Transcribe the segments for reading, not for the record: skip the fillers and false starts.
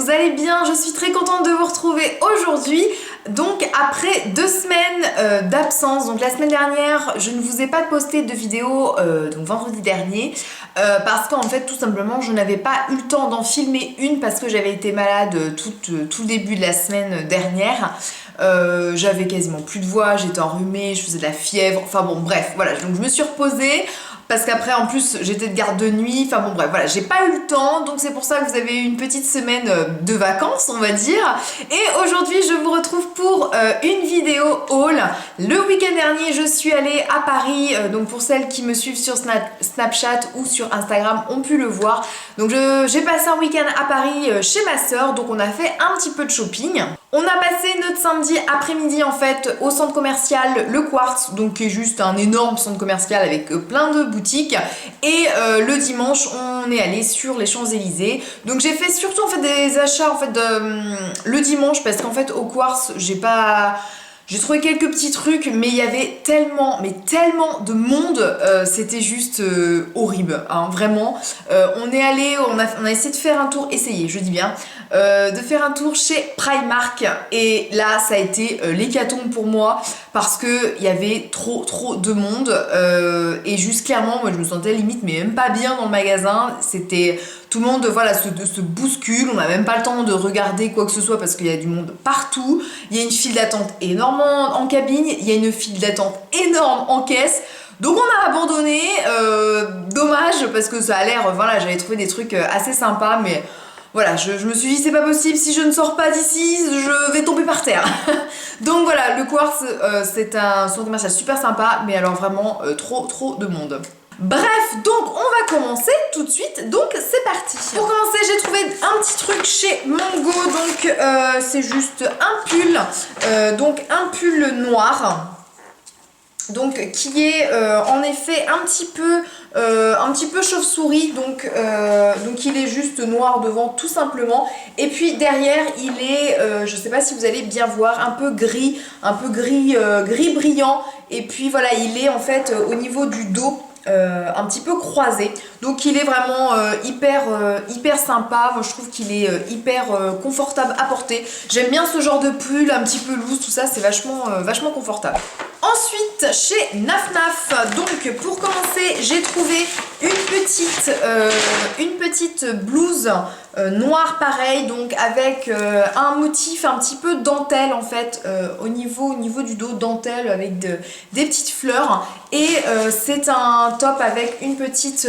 vous allez bien. Je suis très contente de vous retrouver aujourd'hui. Donc après 2 semaines d'absence, donc la semaine dernière je ne vous ai pas posté de vidéo, donc vendredi dernier, parce qu'en fait tout simplement je n'avais pas eu le temps d'en filmer une parce que j'avais été malade tout le début de la semaine dernière. J'avais quasiment plus de voix, j'étais enrhumée, je faisais de la fièvre, enfin bon bref, voilà, donc je me suis reposée. Parce qu'après en plus j'étais de garde de nuit, enfin bon bref voilà, j'ai pas eu le temps, donc c'est pour ça que vous avez eu une petite semaine de vacances on va dire. Et aujourd'hui je vous retrouve pour une vidéo haul. Le week-end dernier je suis allée à Paris, donc pour celles qui me suivent sur Snapchat ou sur Instagram ont pu le voir. Donc j'ai passé un week-end à Paris chez ma soeur, donc on a fait un petit peu de shopping. On a passé notre samedi après-midi en fait au centre commercial Le Quartz, donc qui est juste un énorme centre commercial avec plein de boutiques. Et le dimanche on est allé sur les Champs-Élysées. Donc j'ai fait surtout en fait des achats en fait le dimanche parce qu'en fait au Quartz j'ai trouvé quelques petits trucs, mais il y avait tellement de monde, c'était juste horrible, hein, vraiment. On est allé, on a essayé de faire un tour, je dis bien, de faire un tour chez Primark, et là ça a été l'hécatombe pour moi, parce que il y avait trop de monde, et juste clairement, moi je me sentais limite, mais même pas bien dans le magasin, c'était... Tout le monde voilà, se bouscule, on n'a même pas le temps de regarder quoi que ce soit parce qu'il y a du monde partout. Il y a une file d'attente énorme en cabine, il y a une file d'attente énorme en caisse. Donc on a abandonné, dommage parce que ça a l'air, voilà, j'avais trouvé des trucs assez sympas, mais voilà, je me suis dit c'est pas possible, si je ne sors pas d'ici, je vais tomber par terre. Donc voilà, le Quartz, c'est un centre commercial super sympa, mais alors vraiment trop de monde. Bref, donc on va commencer tout de suite, donc c'est parti. Pour commencer, j'ai trouvé un petit truc chez Mango, donc c'est juste un pull, donc un pull noir, donc qui est en effet un petit peu chauve-souris, donc il est juste noir devant tout simplement, et puis derrière il est, je sais pas si vous allez bien voir, un peu gris brillant, et puis voilà, il est en fait au niveau du dos, un petit peu croisé, donc il est vraiment hyper sympa. Moi je trouve qu'il est hyper confortable à porter. J'aime bien ce genre de pull un petit peu loose, tout ça, c'est vachement confortable. Ensuite chez Naf Naf, donc pour commencer j'ai trouvé une petite blouse noire pareil, donc avec un motif un petit peu dentelle en fait, au niveau du dos, dentelle avec des petites fleurs, et c'est un top avec une petite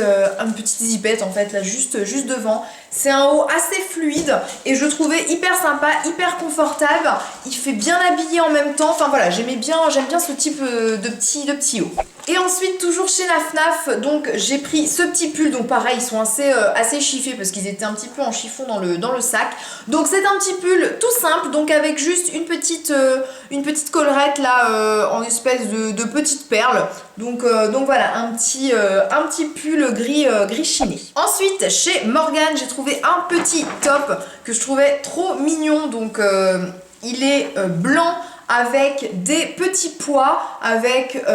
zipette en fait là juste devant. C'est un haut assez fluide et je trouvais hyper sympa, hyper confortable, il fait bien habillé en même temps, enfin voilà, j'aime bien ce type de petit haut. Et ensuite toujours chez Naf Naf, donc j'ai pris ce petit pull, donc pareil ils sont assez chiffés parce qu'ils étaient un petit peu en chiffon dans le sac. Donc c'est un petit pull tout simple, donc avec juste une petite collerette là en espèce de petite perle. Donc voilà, un petit pull gris chiné. Ensuite chez Morgan j'ai trouvé un petit top que je trouvais trop mignon, donc il est blanc avec des petits pois, avec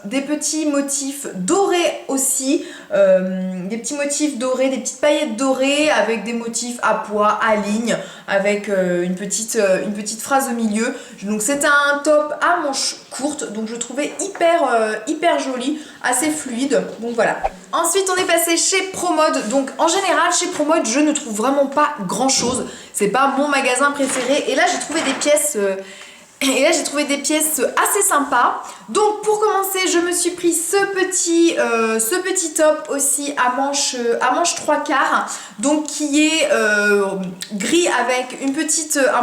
des petits motifs dorés aussi, des petits motifs dorés, des petites paillettes dorées, avec des motifs à pois, à ligne, avec une petite phrase au milieu. Donc c'était un top à manches courtes, donc je trouvais hyper joli, assez fluide, donc voilà. Ensuite on est passé chez Promode, donc en général chez Promode je ne trouve vraiment pas grand chose, c'est pas mon magasin préféré, et là j'ai trouvé des pièces assez sympas. Donc pour commencer je me suis pris ce petit top aussi à manches 3/4, donc qui est gris avec un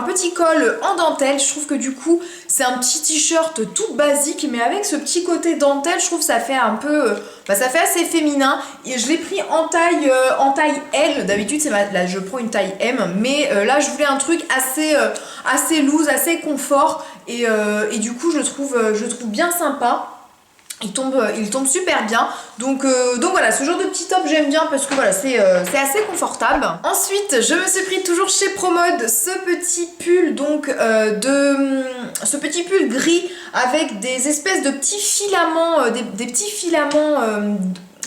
petit col en dentelle. Je trouve que du coup c'est un petit t-shirt tout basique, mais avec ce petit côté dentelle, je trouve que ça fait un peu ça fait assez féminin, et je l'ai pris en taille L. D'habitude là je prends une taille M, mais là je voulais un truc assez loose, assez confort, et du coup je le trouve bien sympa. Il tombe super bien, donc voilà, ce genre de petit top j'aime bien parce que voilà, c'est assez confortable. Ensuite je me suis pris toujours chez Promode ce petit pull, donc ce petit pull gris avec des espèces de petits filaments, des petits filaments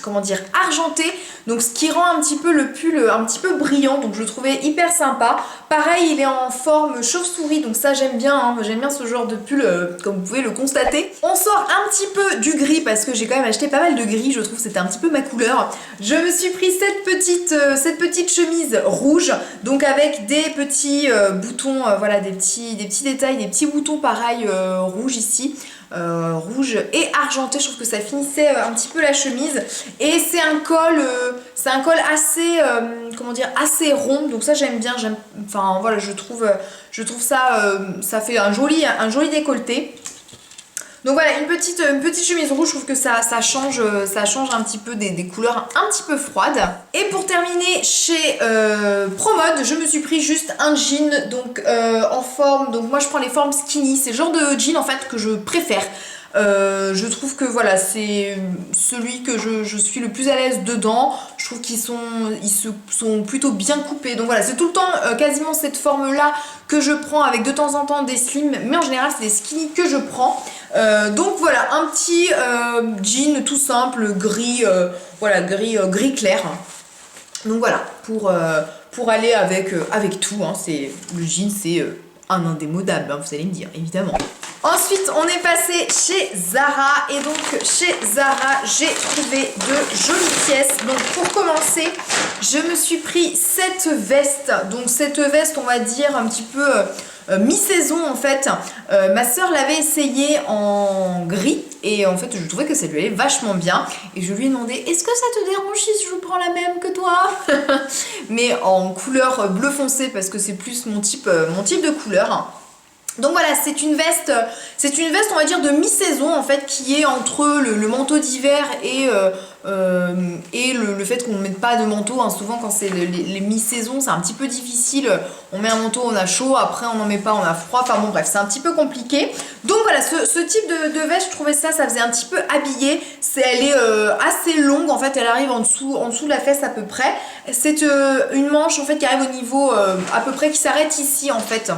comment dire, argentés. donc ce qui rend un petit peu le pull un petit peu brillant, donc je le trouvais hyper sympa. Pareil, il est en forme chauve-souris, donc ça j'aime bien, hein. J'aime bien ce genre de pull, comme vous pouvez le constater. On sort un petit peu du gris parce que j'ai quand même acheté pas mal de gris, je trouve que c'était un petit peu ma couleur. Je me suis pris cette petite chemise rouge, donc avec des petits boutons, voilà, des petits détails, des petits boutons pareil rouges ici. Rouge et argenté, je trouve que ça finissait un petit peu la chemise, et c'est un col assez comment dire, assez rond, donc ça j'aime bien, enfin voilà, je trouve ça ça fait un joli décolleté. Donc voilà, une petite chemise rouge, je trouve que ça change un petit peu des couleurs un petit peu froides. Et pour terminer, chez Promode, je me suis pris juste un jean, donc en forme, donc moi je prends les formes skinny, c'est le genre de jean en fait que je préfère. Je trouve que voilà, c'est celui que je suis le plus à l'aise dedans. Je trouve qu'ils sont plutôt bien coupés. Donc voilà, c'est tout le temps quasiment cette forme-là que je prends, avec de temps en temps des slims, mais en général c'est des skinny que je prends. Donc voilà, un petit jean tout simple, gris, voilà, gris clair. Donc voilà, pour aller avec tout, hein, le jean c'est un indémodable, hein, vous allez me dire, évidemment. Ensuite, on est passé chez Zara, et donc chez Zara, j'ai trouvé de jolies pièces. Donc pour commencer, je me suis pris cette veste. Donc cette veste, on va dire un petit peu mi-saison en fait. Ma soeur l'avait essayée en gris, et en fait je trouvais que ça lui allait vachement bien. Et je lui ai demandé, est-ce que ça te dérange si je prends la même que toi? Mais en couleur bleu foncé, parce que c'est plus mon type de couleur. Donc voilà, c'est une veste on va dire de mi-saison en fait, qui est entre le manteau d'hiver et le fait qu'on ne mette pas de manteau, hein. Souvent quand c'est les mi-saisons, c'est un petit peu difficile, on met un manteau, on a chaud, après on n'en met pas, on a froid, enfin bon bref, c'est un petit peu compliqué. Donc voilà, ce type de veste, je trouvais ça faisait un petit peu habillé. Elle est assez longue en fait, elle arrive en dessous de la fesse à peu près. C'est une manche en fait qui arrive au niveau à peu près, qui s'arrête ici en fait,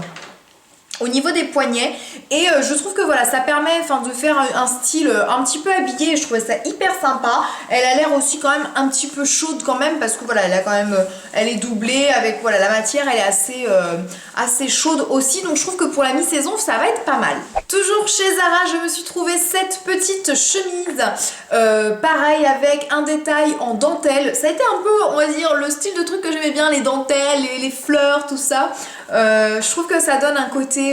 au niveau des poignets, et je trouve que voilà, ça permet de faire un style un petit peu habillé, et je trouvais ça hyper sympa. Elle a l'air aussi quand même un petit peu chaude quand même, parce que voilà, elle est doublée avec, voilà, la matière, elle est assez chaude aussi, donc je trouve que pour la mi-saison ça va être pas mal. Toujours chez Zara, je me suis trouvé cette petite chemise, pareil, avec un détail en dentelle. Ça a été un peu, on va dire, le style de truc que j'aimais bien, les dentelles, les fleurs, tout ça. Je trouve que ça donne un côté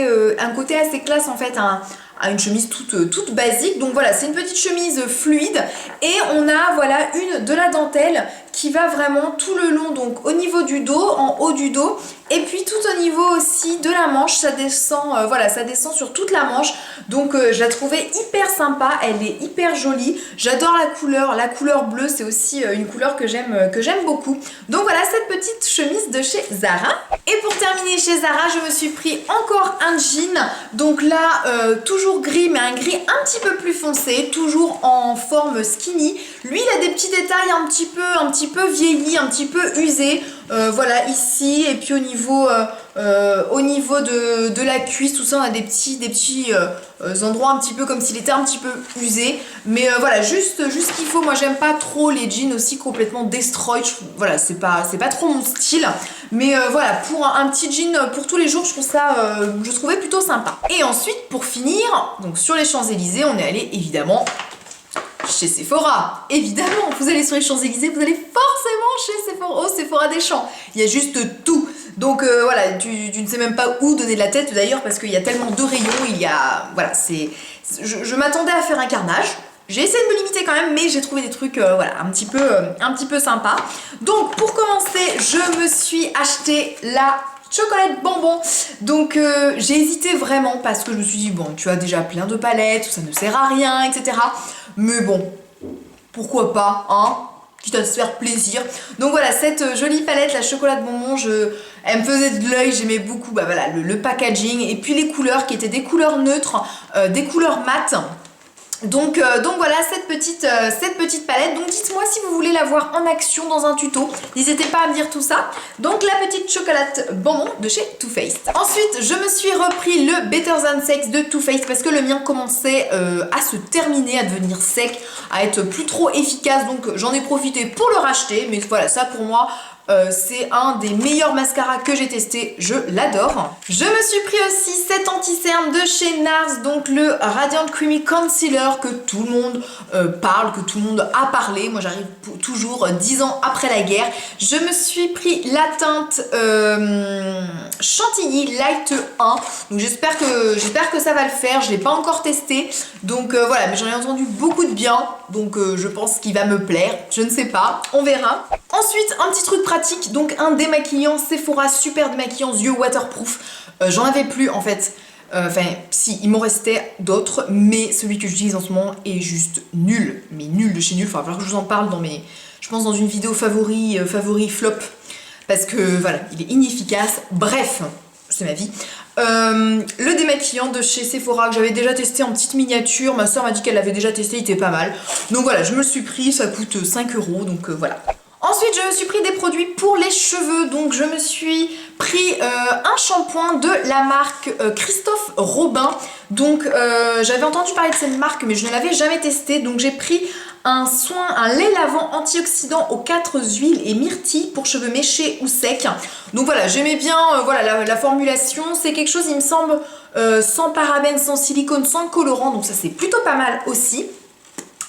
assez classe en fait à une chemise toute basique. Donc voilà, c'est une petite chemise fluide, et on a voilà de la dentelle qui va vraiment tout le long, donc au niveau du dos, en haut du dos, et puis tout au niveau aussi de la manche, ça descend, voilà, ça descend sur toute la manche. Donc je la trouvais hyper sympa, elle est hyper jolie, j'adore la couleur bleue, c'est aussi une couleur que j'aime beaucoup. Donc voilà, cette petite chemise de chez Zara. Et pour terminer chez Zara, je me suis pris encore un jean, donc là toujours gris, mais un gris un petit peu plus foncé, toujours en forme skinny. Lui il a des petits détails un petit peu vieillis, un petit peu usés, voilà, ici, et puis au niveau de la cuisse, tout ça, on a des petits endroits un petit peu comme s'il était un petit peu usé, mais voilà, juste ce qu'il faut. Moi j'aime pas trop les jeans aussi complètement destroy, voilà, c'est pas trop mon style, mais voilà, pour un petit jean pour tous les jours, je trouvais plutôt sympa. Et ensuite, pour finir, donc sur les Champs-Élysées, on est allé évidemment chez Sephora. Évidemment, vous allez sur les Champs-Élysées, vous allez forcément chez Sephora, au Sephora des Champs. Il y a juste tout. Donc voilà, tu ne sais même pas où donner de la tête d'ailleurs, parce qu'il y a tellement de rayons, voilà, je m'attendais à faire un carnage. J'ai essayé de me limiter quand même, mais j'ai trouvé des trucs voilà, un petit peu sympas. Donc pour commencer, je me suis acheté la chocolat bonbon. Donc j'ai hésité vraiment, parce que je me suis dit, bon, tu as déjà plein de palettes, ça ne sert à rien, etc. Mais bon, pourquoi pas, hein, quitte à se faire plaisir. Donc voilà, cette jolie palette, la chocolat bonbon, elle me faisait de l'œil, j'aimais beaucoup, bah voilà, le packaging, et puis les couleurs qui étaient des couleurs neutres, des couleurs mates. Donc voilà cette petite palette. Donc dites-moi si vous voulez la voir en action dans un tuto. N'hésitez pas à me dire tout ça. Donc la petite chocolate bonbon de chez Too Faced. Ensuite, je me suis repris le Better Than Sex de Too Faced parce que le mien commençait à se terminer, à devenir sec, à être plus trop efficace. Donc j'en ai profité pour le racheter. Mais voilà, ça pour moi... c'est un des meilleurs mascaras que j'ai testé, je l'adore. Je me suis pris aussi cet anti-cerne de chez NARS, donc le Radiant Creamy Concealer que tout le monde parle, que tout le monde a parlé. Moi j'arrive toujours 10 ans après la guerre. Je me suis pris la teinte Chantilly Light 1, donc j'espère que ça va le faire. Je l'ai pas encore testé, donc voilà, mais j'en ai entendu beaucoup de bien, donc je pense qu'il va me plaire, je ne sais pas, on verra. Ensuite, un petit truc pratique, donc un démaquillant Sephora super démaquillant yeux waterproof. J'en avais plus en fait. Enfin, si, il m'en restait d'autres, mais celui que j'utilise en ce moment est juste nul. Mais nul de chez nul. Enfin, il va falloir que je vous en parle dans mes... Je pense dans une vidéo favori flop. Parce que voilà, il est inefficace. Bref, c'est ma vie. Le démaquillant de chez Sephora que j'avais déjà testé en petite miniature. Ma soeur m'a dit qu'elle l'avait déjà testé, il était pas mal. Donc voilà, je me le suis pris, ça coûte 5 €, donc voilà. Ensuite, je me suis pris des produits pour les cheveux, donc je me suis pris un shampoing de la marque Christophe Robin. Donc j'avais entendu parler de cette marque, mais je ne l'avais jamais testé, donc j'ai pris un lait lavant antioxydant aux 4 huiles et myrtille pour cheveux méchés ou secs. Donc voilà, j'aimais bien voilà, la formulation, c'est quelque chose, il me semble, sans parabènes, sans silicone, sans colorant, donc ça c'est plutôt pas mal aussi.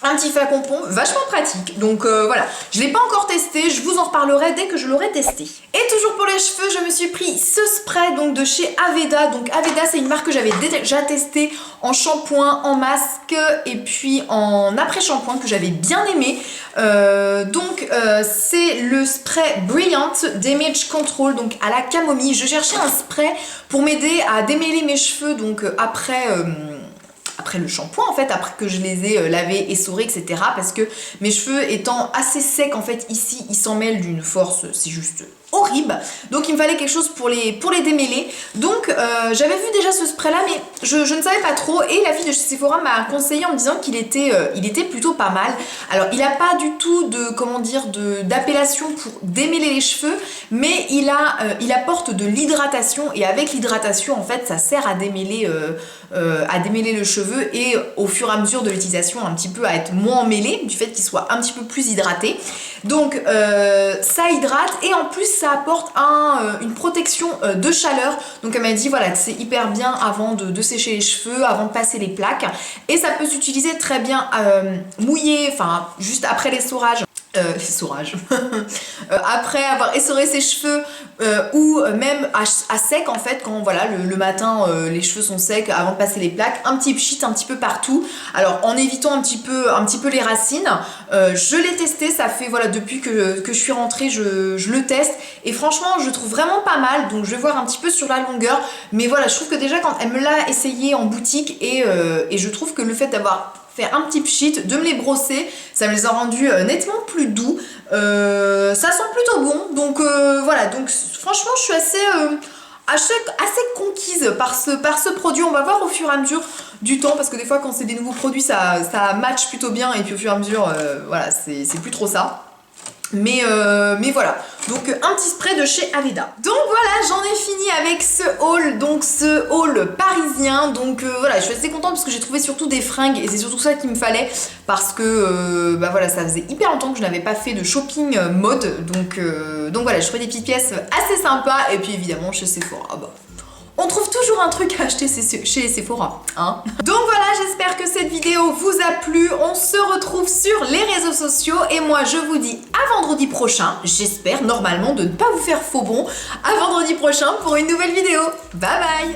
Un petit flacon vachement pratique, donc voilà, je l'ai pas encore testé, je vous en reparlerai dès que je l'aurai testé. Et toujours pour les cheveux, je me suis pris ce spray donc de chez Aveda. Donc Aveda, c'est une marque que j'avais déjà testé en shampoing, en masque et puis en après-shampoing que j'avais bien aimé. C'est le spray Brilliant Damage Control, donc à la camomille. Je cherchais un spray pour m'aider à démêler mes cheveux, donc après le shampoing en fait, après que je les ai lavés, essorés, etc. Parce que mes cheveux étant assez secs en fait ici, ils s'en mêlent d'une force, c'est juste horrible. Donc il me fallait quelque chose pour les démêler. Donc j'avais vu déjà ce spray là, mais je ne savais pas trop. Et la fille de chez Sephora m'a conseillé en me disant qu'il était plutôt pas mal. Alors il n'a pas du tout de, comment dire, d'appellation pour démêler les cheveux, mais il apporte de l'hydratation. Et avec l'hydratation en fait, ça sert à démêler le cheveu et au fur et à mesure de l'utilisation un petit peu à être moins emmêlé du fait qu'il soit un petit peu plus hydraté. Donc ça hydrate et en plus ça apporte une protection de chaleur. Donc elle m'a dit voilà, c'est hyper bien avant de sécher les cheveux, avant de passer les plaques, et ça peut s'utiliser très bien mouillé, enfin juste après l'essorage. Après avoir essoré ses cheveux ou même à sec en fait, quand voilà le matin les cheveux sont secs avant de passer les plaques, un petit pchit un petit peu partout, alors en évitant un petit peu les racines. Je l'ai testé, ça fait voilà depuis que je suis rentrée, je le teste et franchement je le trouve vraiment pas mal, donc je vais voir un petit peu sur la longueur, mais voilà, je trouve que déjà quand elle me l'a essayé en boutique et je trouve que le fait d'avoir faire un petit pchit, de me les brosser, ça me les a rendus nettement plus doux. Ça sent plutôt bon, donc voilà, donc franchement je suis assez conquise par ce produit. On va voir au fur et à mesure du temps, parce que des fois quand c'est des nouveaux produits ça match plutôt bien et puis au fur et à mesure voilà, c'est plus trop ça. Mais voilà, donc un petit spray de chez Aveda. Donc voilà, j'en ai fini avec ce haul parisien. Donc voilà, je suis assez contente parce que j'ai trouvé surtout des fringues et c'est surtout ça qu'il me fallait, parce que bah voilà, ça faisait hyper longtemps que je n'avais pas fait de shopping mode. Donc voilà, je trouvais des petites pièces assez sympas, et puis évidemment chez Sephora, bah, on trouve toujours un truc à acheter chez Sephora, hein. Donc voilà, j'espère que cette vidéo vous a plu. On se retrouve sur les réseaux sociaux et moi je vous dis à vendredi prochain. J'espère normalement de ne pas vous faire faux bon. À vendredi prochain pour une nouvelle vidéo. Bye bye.